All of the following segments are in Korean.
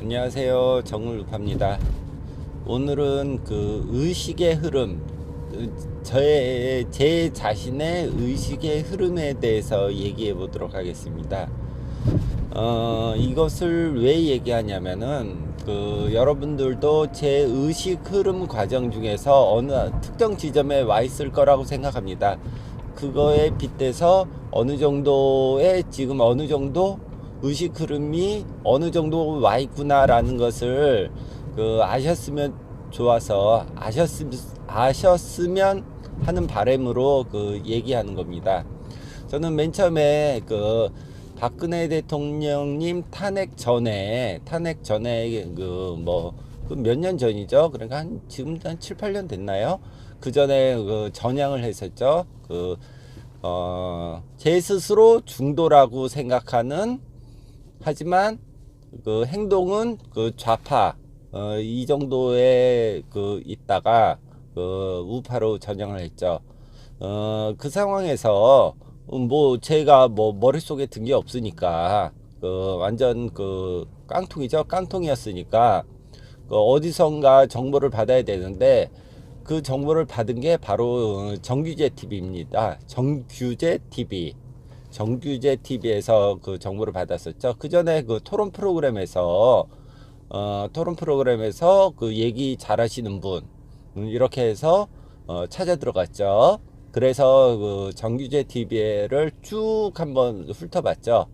안녕하세요. 정울루파입니다. 오늘은 그 의식의 흐름, 제 자신의 의식의 흐름에 대해서 얘기해 보도록 하겠습니다. 이것을 왜 얘기하냐면은 여러분들도 제 의식 흐름 과정 중에서 어느 특정 지점에 와 있을 거라고 생각합니다. 그거에 빗대서 지금 어느 정도 의식 흐름이 어느 정도 와 있구나라는 것을 아셨으면 좋아서 아셨으면 하는 바람으로 얘기하는 겁니다. 저는 맨 처음에 박근혜 대통령님 탄핵 전에 몇 년 전이죠. 그러니까 지금 한 7, 8년 됐나요? 그 전에 전향을 했었죠. 제 스스로 중도라고 생각하는, 하지만 행동은 좌파, 이 정도에 있다가 우파로 전향을 했죠. 그 상황에서 제가 머릿속에 든 게 없으니까 완전 깡통이죠. 깡통이었으니까 어디선가 정보를 받아야 되는데, 그 정보를 받은 게 바로 정규제 TV입니다. 정규제 TV에서 그 정보를 받았었죠. 그 전에 토론 프로그램에서 얘기 잘하시는 분, 이렇게 해서 찾아 들어갔죠. 그래서 정규제 TV를 쭉 한번 훑어봤죠.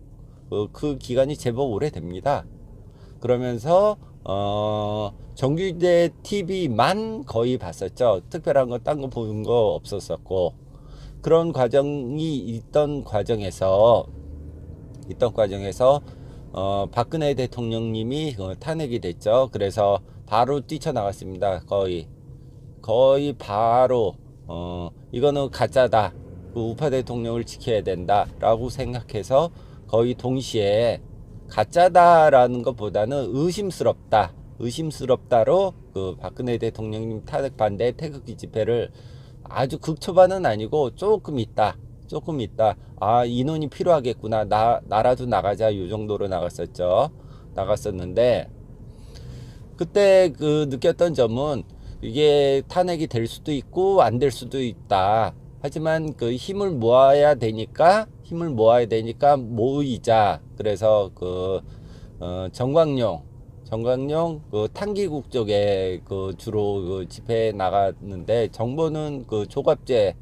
그 기간이 제법 오래됩니다. 그러면서 정규제 TV만 거의 봤었죠. 특별한 거 딴 거 보는 거 없었었고, 그런 과정이 있던 과정에서 박근혜 대통령님이 탄핵이 됐죠. 그래서 바로 뛰쳐나갔습니다. 거의 바로 이거는 가짜다, 우파 대통령을 지켜야 된다 라고 생각해서 거의 동시에 가짜다라는 것보다는 의심스럽다로 박근혜 대통령님 탄핵 반대 태극기 집회를 아주 극초반은 아니고 조금 있다, 인원이 필요하겠구나, 나라도 나가자, 요 정도로 나갔었는데, 그때 느꼈던 점은 이게 탄핵이 될 수도 있고 안 될 수도 있다. 하지만 힘을 모아야 되니까 모이자. 그래서 정광용 탄기국 쪽에 주로 집회에 나갔는데, 정보는 조갑제,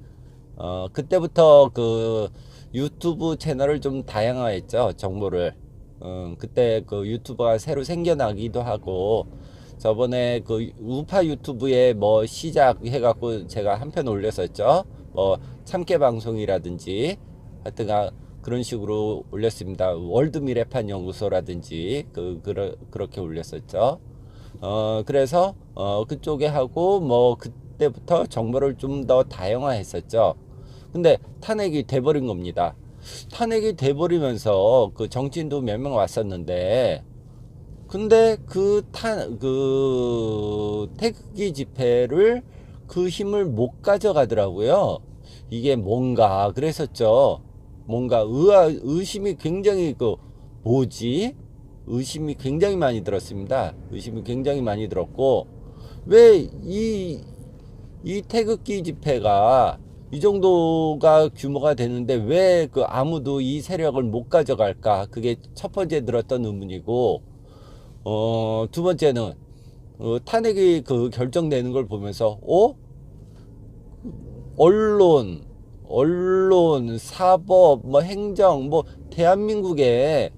그때부터 유튜브 채널을 좀 다양화했죠. 정보를. 그때 유튜브가 새로 생겨나기도 하고, 저번에 우파 유튜브에 시작해갖고 제가 한 편 올렸었죠. 참깨 방송이라든지, 하여튼 그런 식으로 올렸습니다. 월드 미래판 연구소라든지, 그렇게 올렸었죠. 그래서, 그쪽에 하고, 그때부터 정보를 좀 더 다양화했었죠. 근데 탄핵이 돼버린 겁니다. 탄핵이 돼버리면서 정치인도 몇 명 왔었는데, 근데 태극기 집회를 힘을 못 가져가더라고요. 이게 뭔가 그랬었죠. 뭔가 의심이 굉장히 뭐지? 의심이 굉장히 많이 들었습니다. 의심이 굉장히 많이 들었고, 왜 이 태극기 집회가 이 정도가 규모가 되는데 왜 아무도 이 세력을 못 가져갈까? 그게 첫 번째 들었던 의문이고, 두 번째는 탄핵이 결정되는 걸 보면서 언론, 사법, 행정, 대한민국의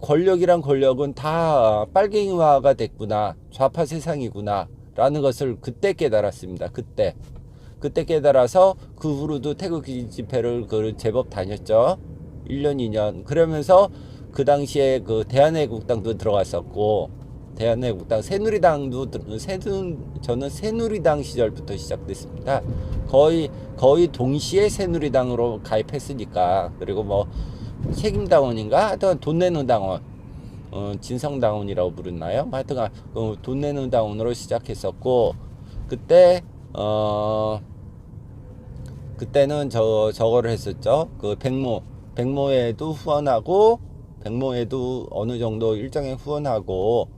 권력은 다 빨갱이화가 됐구나, 좌파 세상이구나 라는 것을 그때 깨달았습니다. 그때 깨달아서 그 후로도 태극기 집회를 제법 다녔죠. 1년, 2년. 그러면서 그 당시에 대한애국당도 들어갔었고, 저는 새누리당 시절부터 시작됐습니다. 거의 동시에 새누리당으로 가입했으니까. 그리고 책임당원인가? 하여튼 돈 내는 당원, 진성당원이라고 부르나요? 하여튼 돈 내는 당원으로 시작했었고, 그때는 저거를 했었죠. 백모에도 후원하고, 백모에도 어느 정도 일정에 후원하고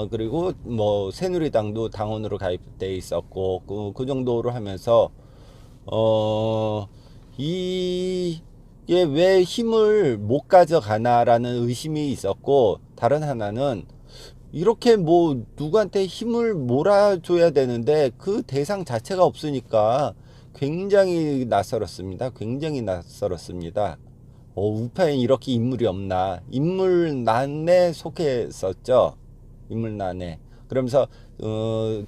그리고 뭐 새누리당도 당원으로 가입돼 있었고 그 정도로 하면서 이게 왜 힘을 못 가져가나라는 의심이 있었고, 다른 하나는 이렇게 뭐 누구한테 힘을 몰아줘야 되는데 그 대상 자체가 없으니까 굉장히 낯설었습니다. 굉장히 낯설었습니다. 우파엔 이렇게 인물이 없나. 인물난에 속했었죠. 인물난에. 그러면서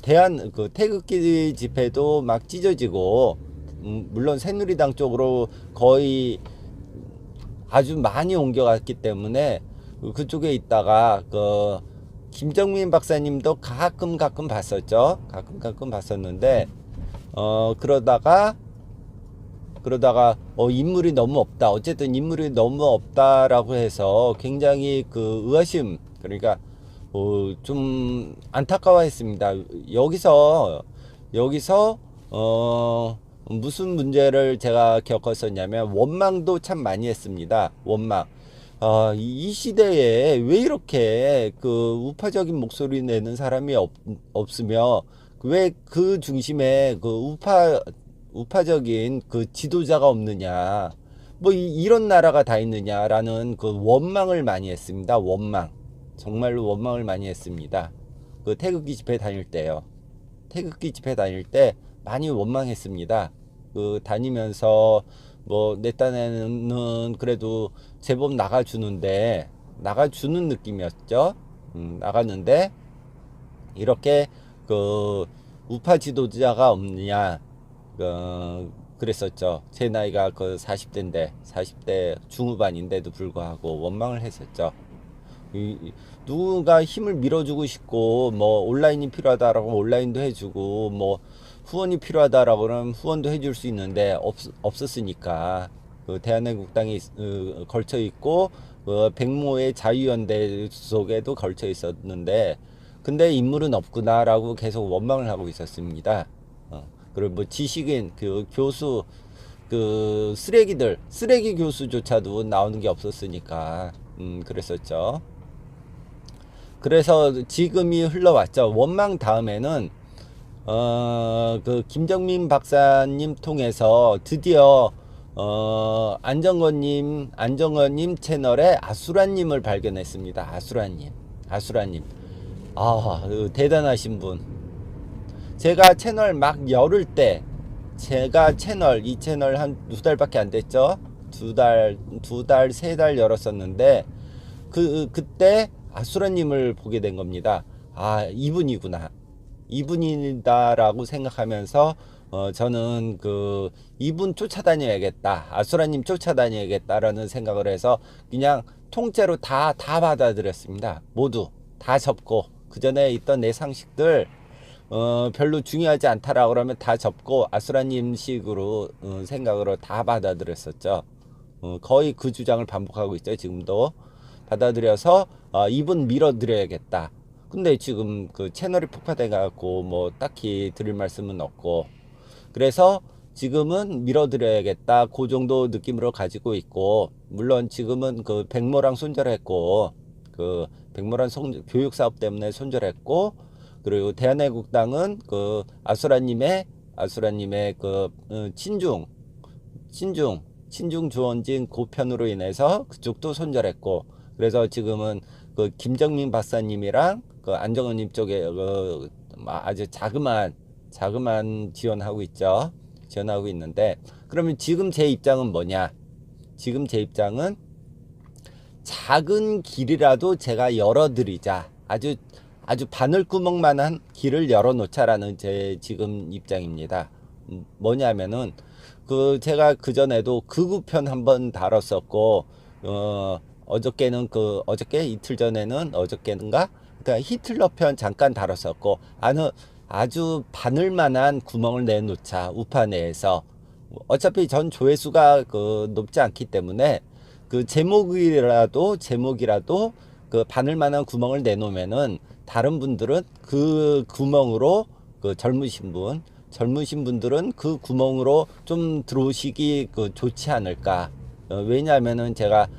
대한 그 태극기 집회도 막 찢어지고, 물론 새누리당 쪽으로 거의 아주 많이 옮겨갔기 때문에 그쪽에 있다가 김정민 박사님도 가끔 봤었죠. 가끔 봤었는데 그러다가 인물이 너무 없다. 어쨌든 인물이 너무 없다라고 해서 굉장히 그 의아심, 그러니까 좀 안타까워했습니다. 여기서 무슨 문제를 제가 겪었었냐면 원망도 참 많이 했습니다. 원망. 이 시대에 왜 이렇게 그 우파적인 목소리 내는 사람이 없으며 왜 그 중심에 그 우파적인 그 지도자가 없느냐, 뭐 이런 나라가 다 있느냐라는 그 원망을 많이 했습니다. 원망, 정말로 원망을 많이 했습니다. 그 태극기 집회 다닐 때요. 태극기 집회 다닐 때 많이 원망했습니다. 그 다니면서 뭐 내 딴에는 그래도 제법 나가주는 느낌이었죠. 나갔는데 이렇게 그 우파 지도자가 없느냐, 그랬었죠. 제 나이가 그 40대 중후반인데도 불구하고 원망을 했었죠. 누군가 힘을 밀어주고 싶고, 뭐 온라인이 필요하다라고 온라인도 해주고, 뭐 후원이 필요하다라고 그러면 후원도 해줄 수 있는데 없었으니까, 그 대한민국당이 걸쳐 있고 백모의 자유연대 속에도 걸쳐 있었는데, 근데 인물은 없구나라고 계속 원망을 하고 있었습니다. 그리고 뭐 지식인 그 교수, 그 쓰레기 교수조차도 나오는 게 없었으니까 그랬었죠. 그래서 지금이 흘러왔죠. 원망 다음에는 그 김정민 박사님 통해서 드디어 안정건님 채널에 아수라님을 발견했습니다. 아수라님. 대단하신 분. 제가 채널 막 열을 때, 이 채널 한 2달밖에 안 됐죠. 2달, 3달 열었었는데, 그때 아수라님을 보게 된 겁니다. 이분이다라고 생각하면서, 저는 이분 쫓아다녀야겠다. 아수라님 쫓아다녀야겠다라는 생각을 해서 그냥 통째로 다 받아들였습니다. 모두 다 접고, 그 전에 있던 내 상식들, 별로 중요하지 않다라고 그러면 다 접고 아수라님 식으로 생각으로 다 받아들였었죠. 거의 그 주장을 반복하고 있죠. 지금도 받아들여서 이분 밀어드려야겠다. 근데 지금 그 채널이 폭파돼 갖고 뭐 딱히 드릴 말씀은 없고, 그래서 지금은 밀어드려야겠다, 그 정도 느낌으로 가지고 있고, 물론 지금은 그 백모랑 손절했고, 그 백모란 교육 사업 때문에 손절했고, 그리고 대한애국당은 그 아수라님의 그 친중 주원진 고편으로 인해서 그쪽도 손절했고, 그래서 지금은 그 김정민 박사님이랑 그 안정원님 쪽에 아주 자그만 지원하고 있죠. 지원하고 있는데, 그러면 지금 제 입장은 뭐냐? 지금 제 입장은 작은 길이라도 제가 열어드리자. 아주 바늘구멍만한 길을 열어놓자라는 제 지금 입장입니다. 뭐냐면은 제가 그 전에도 극우편 한번 다뤘었고, 이틀 전에는 그러니까 히틀러 편 잠깐 다뤘었고, 아주 바늘만한 구멍을 내놓자, 우파 내에서. 어차피 전 조회수가 높지 않기 때문에 그 제목이라도 그 바늘만한 구멍을 내놓으면은 다른 분들은 그 구멍으로, 젊으신 분들은 그 구멍으로 좀 들어오시기 좋지 않을까. 왜냐하면은 제가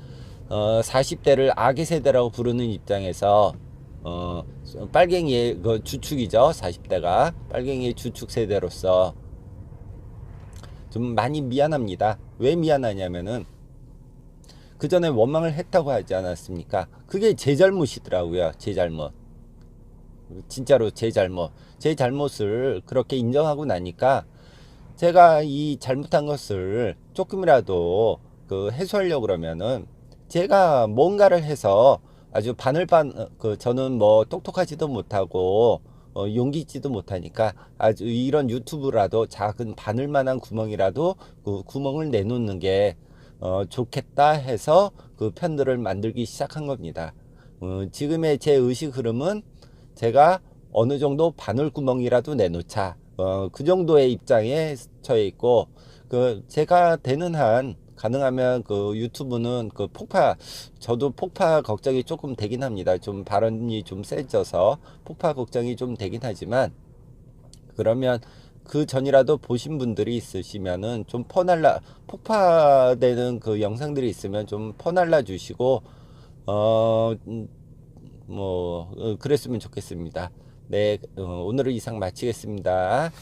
40대를 아기 세대라고 부르는 입장에서 빨갱이의 그 주축이죠. 40대가 빨갱이의 주축 세대로서 좀 많이 미안합니다. 왜 미안하냐면은 그 전에 원망을 했다고 하지 않았습니까? 그게 제 잘못이더라고요. 제 잘못. 진짜로 제 잘못. 제 잘못을 그렇게 인정하고 나니까 제가 이 잘못한 것을 조금이라도 그 해소하려고 그러면은 제가 뭔가를 해서 아주 저는 뭐 똑똑하지도 못하고 용기 있지도 못하니까 아주 이런 유튜브라도 작은 바늘만한 구멍이라도 그 구멍을 내놓는 게 좋겠다 해서 그 편들을 만들기 시작한 겁니다. 지금의 제 의식 흐름은 제가 어느 정도 바늘구멍이라도 내놓자. 그 정도의 입장에 처해 있고, 그, 제가 되는 한, 가능하면 그 유튜브는 저도 폭파 걱정이 조금 되긴 합니다. 좀 발언이 좀 세져서 폭파 걱정이 좀 되긴 하지만, 그러면 그 전이라도 보신 분들이 있으시면은 좀 폭파되는 그 영상들이 있으면 좀 퍼날라 주시고, 어, 그랬으면 좋겠습니다. 네, 오늘은 이상 마치겠습니다.